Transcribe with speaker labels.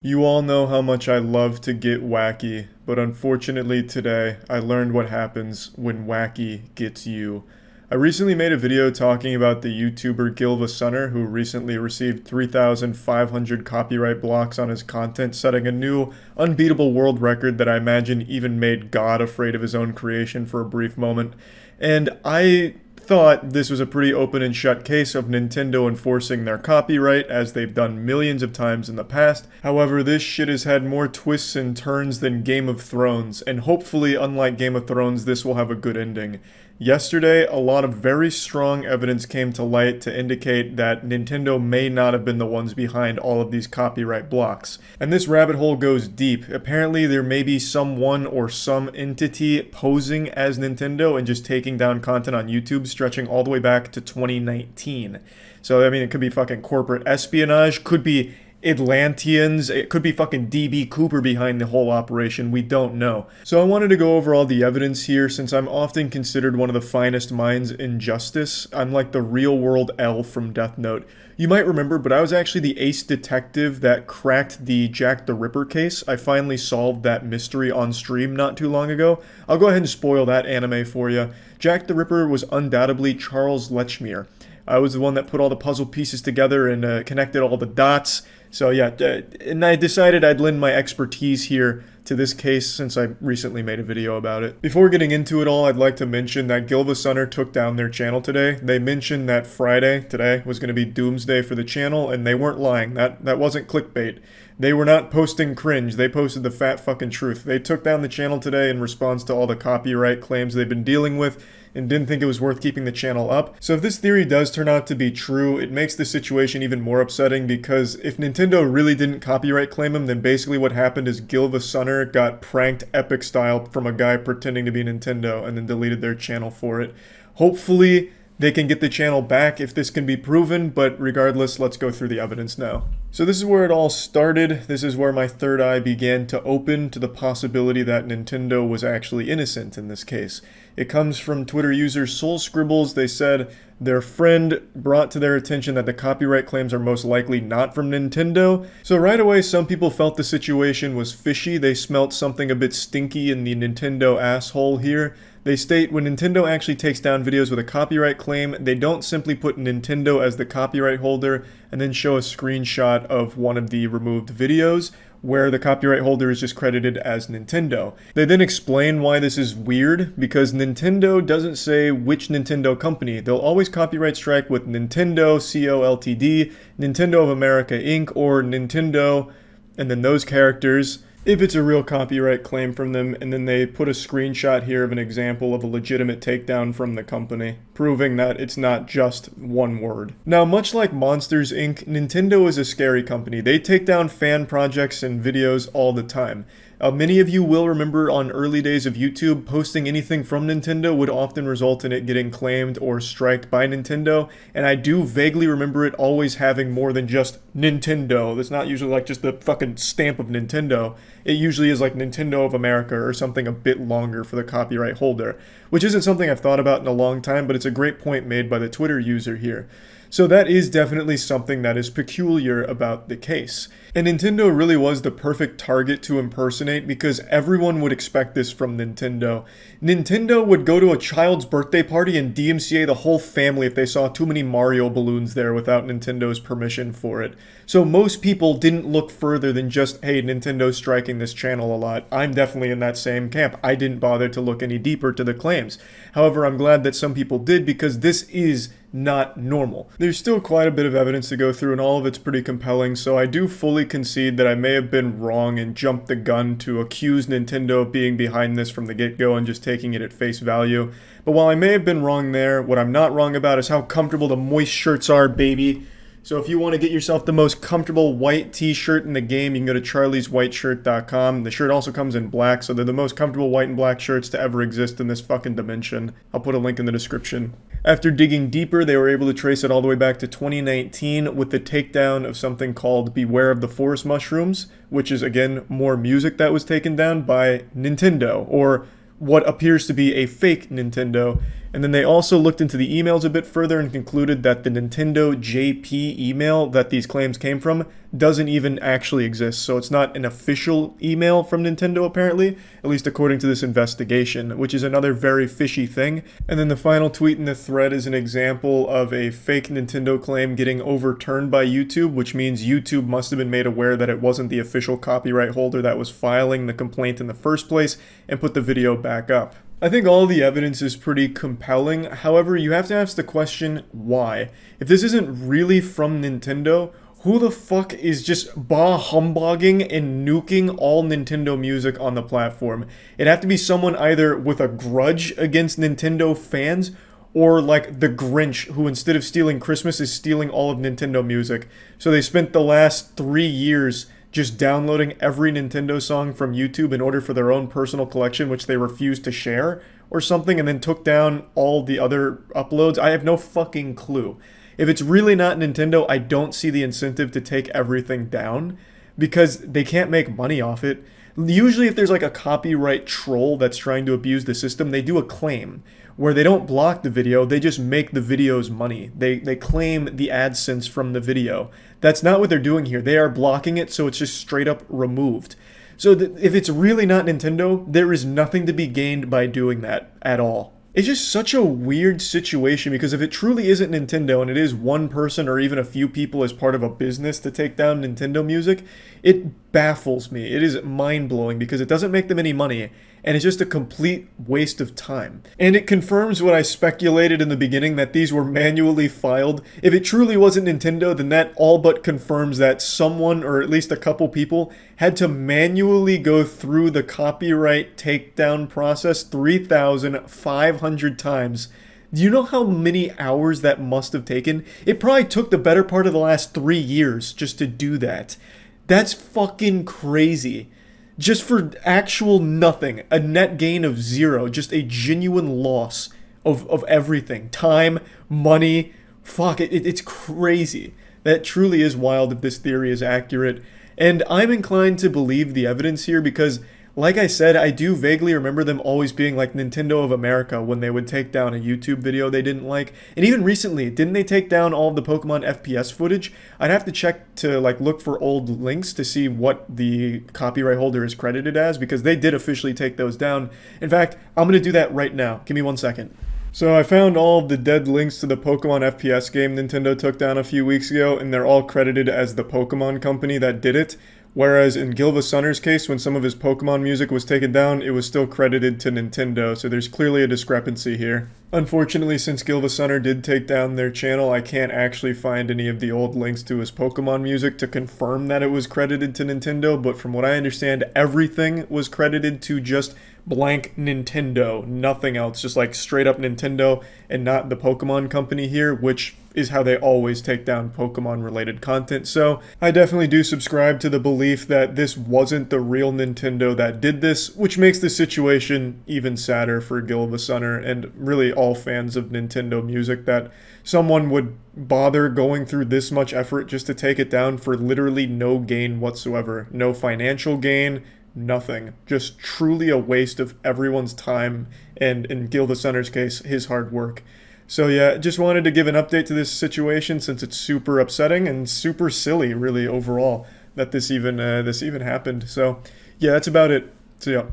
Speaker 1: You all know how much I love to get wacky, but unfortunately today I learned what happens when wacky gets you. I recently made a video talking about the YouTuber GilvaSunner, who recently received 3,500 copyright blocks on his content, setting a new unbeatable world record that I imagine even made God afraid of his own creation for a brief moment. And I thought this was a pretty open and shut case of Nintendo enforcing their copyright, as they've done millions of times in the past. However, this shit has had more twists and turns than Game of Thrones, and hopefully, unlike Game of Thrones, this will have a good ending. Yesterday, a lot of very strong evidence came to light to indicate that Nintendo may not have been the ones behind all of these copyright blocks. And this rabbit hole goes deep. Apparently, there may be someone or some entity posing as Nintendo and just taking down content on YouTube, stretching all the way back to 2019. So, I mean, it could be fucking corporate espionage, could be Atlanteans, it could be fucking DB Cooper behind the whole operation, we don't know. So I wanted to go over all the evidence here, since I'm often considered one of the finest minds in justice. I'm like the real world L from Death Note. You might remember, but I was actually the ace detective that cracked the Jack the Ripper case. I finally solved that mystery on stream not too long ago. I'll go ahead and spoil that anime for you. Jack the Ripper was undoubtedly Charles Lechmere. I was the one that put all the puzzle pieces together and connected all the dots. So yeah, and I decided I'd lend my expertise here to this case since I recently made a video about it. Before getting into it all, I'd like to mention that GilvaSunner took down their channel today. They mentioned that Friday, today, was going to be doomsday for the channel, and they weren't lying. That wasn't clickbait. They were not posting cringe, they posted the fat fucking truth. They took down the channel today in response to all the copyright claims they've been dealing with, and didn't think it was worth keeping the channel up. So if this theory does turn out to be true, it makes the situation even more upsetting, because if Nintendo really didn't copyright claim him, then basically what happened is GilvaSunner got pranked epic style from a guy pretending to be Nintendo and then deleted their channel for it. Hopefully they can get the channel back if this can be proven, but regardless, let's go through the evidence now. So this is where it all started. This is where my third eye began to open to the possibility that Nintendo was actually innocent in this case. It comes from Twitter user Soul Scribbles. They said their friend brought to their attention that the copyright claims are most likely not from Nintendo. So right away, some people felt the situation was fishy. They smelt something a bit stinky in the Nintendo asshole here. They state when Nintendo actually takes down videos with a copyright claim, they don't simply put Nintendo as the copyright holder and then show a screenshot of one of the removed videos where the copyright holder is just credited as Nintendo. They then explain why this is weird, because Nintendo doesn't say which Nintendo company. They'll always copyright strike with Nintendo Co. Ltd, Nintendo of America Inc., or Nintendo, and then those characters, if it's a real copyright claim from them, and then they put a screenshot here of an example of a legitimate takedown from the company, proving that it's not just one word. Now, much like Monsters Inc., Nintendo is a scary company. They take down fan projects and videos all the time. Many of you will remember on early days of YouTube, posting anything from Nintendo would often result in it getting claimed or striked by Nintendo, and I do vaguely remember it always having more than just Nintendo. That's not usually like just the fucking stamp of Nintendo. It usually is like Nintendo of America or something a bit longer for the copyright holder, which isn't something I've thought about in a long time, but it's a great point made by the Twitter user here. So that is definitely something that is peculiar about the case. And Nintendo really was the perfect target to impersonate, because everyone would expect this from Nintendo. Nintendo would go to a child's birthday party and DMCA the whole family if they saw too many Mario balloons there without Nintendo's permission for it. So most people didn't look further than just, hey, Nintendo's striking this channel a lot. I'm definitely in that same camp. I didn't bother to look any deeper to the claims. However, I'm glad that some people did, because this is not normal. There's still quite a bit of evidence to go through, and all of it's pretty compelling, so I do fully concede that I may have been wrong and jumped the gun to accuse Nintendo of being behind this from the get-go and just taking it at face value. But while I may have been wrong there, what I'm not wrong about is how comfortable the moist shirts are, baby. So if you want to get yourself the most comfortable white t-shirt in the game, you can go to charlieswhiteshirt.com. The shirt also comes in black, so they're the most comfortable white and black shirts to ever exist in this fucking dimension. I'll put a link in the description. After digging deeper, they were able to trace it all the way back to 2019 with the takedown of something called Beware of the Forest Mushrooms, which is, again, more music that was taken down by Nintendo, or what appears to be a fake Nintendo. And then they also looked into the emails a bit further and concluded that the Nintendo JP email that these claims came from doesn't even actually exist. So it's not an official email from Nintendo apparently, at least according to this investigation, which is another very fishy thing. And then the final tweet in the thread is an example of a fake Nintendo claim getting overturned by YouTube, which means YouTube must have been made aware that it wasn't the official copyright holder that was filing the complaint in the first place and put the video back up. I think all the evidence is pretty compelling. However, you have to ask the question, why? If this isn't really from Nintendo, who the fuck is just humbugging and nuking all Nintendo music on the platform? It'd have to be someone either with a grudge against Nintendo fans or like the Grinch, who instead of stealing Christmas is stealing all of Nintendo music. So they spent the last 3 years just downloading every Nintendo song from YouTube in order for their own personal collection, which they refused to share or something, and then took down all the other uploads. I have no fucking clue. If it's really not Nintendo, I don't see the incentive to take everything down because they can't make money off it. Usually if there's like a copyright troll that's trying to abuse the system, they do a claim where they don't block the video, they just make the videos money. They claim the AdSense from the video. That's not what they're doing here. They are blocking it, so it's just straight up removed. So if it's really not Nintendo, there is nothing to be gained by doing that at all. It's just such a weird situation because if it truly isn't Nintendo and it is one person or even a few people as part of a business to take down Nintendo music, it baffles me. It is mind-blowing because it doesn't make them any money and it's just a complete waste of time. And it confirms what I speculated in the beginning, that these were manually filed. If it truly wasn't Nintendo, then that all but confirms that someone, or at least a couple people, had to manually go through the copyright takedown process 3,500 times. Do you know how many hours that must have taken? It probably took the better part of the last 3 years just to do that. That's fucking crazy. Just for actual nothing, a net gain of zero, just a genuine loss of everything. Time, money, fuck, it's crazy. That truly is wild if this theory is accurate. And I'm inclined to believe the evidence here because, like I said, I do vaguely remember them always being like Nintendo of America when they would take down a YouTube video they didn't like. And even recently, didn't they take down all of the Pokemon FPS footage? I'd have to check to like look for old links to see what the copyright holder is credited as because they did officially take those down. In fact, I'm going to do that right now. Give me 1 second. So I found all of the dead links to the Pokemon FPS game Nintendo took down a few weeks ago, and they're all credited as the Pokemon company that did it. Whereas in GilvaSunner's case, when some of his Pokemon music was taken down, it was still credited to Nintendo, so there's clearly a discrepancy here. Unfortunately, since GilvaSunner did take down their channel, I can't actually find any of the old links to his Pokemon music to confirm that it was credited to Nintendo, but from what I understand, everything was credited to just blank Nintendo, nothing else, just like straight up Nintendo and not the Pokemon company here, which is how they always take down Pokemon related content. So I definitely do subscribe to the belief that this wasn't the real Nintendo that did this, which makes the situation even sadder for GilvaSunner and really all fans of Nintendo music, that someone would bother going through this much effort just to take it down for literally no gain whatsoever. No financial gain, nothing. Just truly a waste of everyone's time and, in GilvaSunner's case, his hard work. So yeah, just wanted to give an update to this situation since it's super upsetting and super silly, really, overall, that this even happened. So yeah, that's about it. See ya.